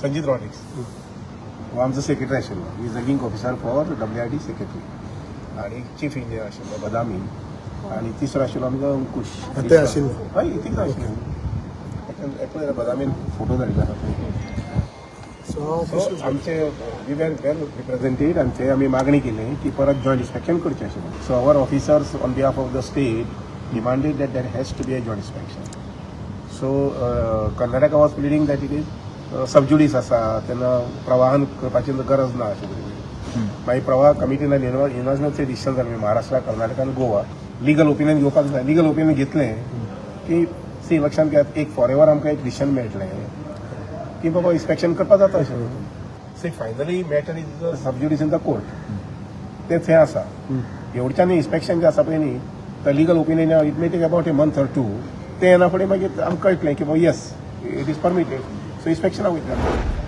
संजीत रॉड्रिक्स हो आमचो सेक्रेटरी आशिल्लो. He is ranking officer for WRD secretary. आणि चीफ इंजिनियर आशिल्लो बदामी. आणि तिसरो आशिल्लो आमचो अंकुश. ते आशिल्लो. हय तितलो आशिल्लो. एकलो बदामीन फोटो धाडिल्लो आसा. सो आमचे वी वेर वेल रिप्रेझेंटेड आनी ते आमी मागणी केली की परत जॉयंट इन्स्पेक्शन करचें आशिल्लें. So our officers on behalf of the state demanded that there has to be a joint inspection. So Karnataka was pleading that it is subjudice आसा तेन्ना प्रवाहन करपाची गरज ना अशें तरेन. मागीर प्रवाह कमिटीन युनाजनचे डिसिशन जालें महाराष्ट्रा कर्नाटका आनी गोवा लिगल ओपिनियन घेवपाक जाय. लिगल ओपिनियन घेतलें की सी इलेक्शन एक फॉर आमकां एक डिसिशन मेळटलें की बाबा इन्स्पेक्शन करपाक जाता अशें. See finally matter is sub judice in the court. ते थंय आसा. एवढच्यान इन्स्पेक्शन जें आसा पळय न्ही the legal opinion it may take about a month or two. ते येना फुडें मागीर आमकां कळटलें की yes it is permitted. So इन्स्पेक्शनाक वयतलें.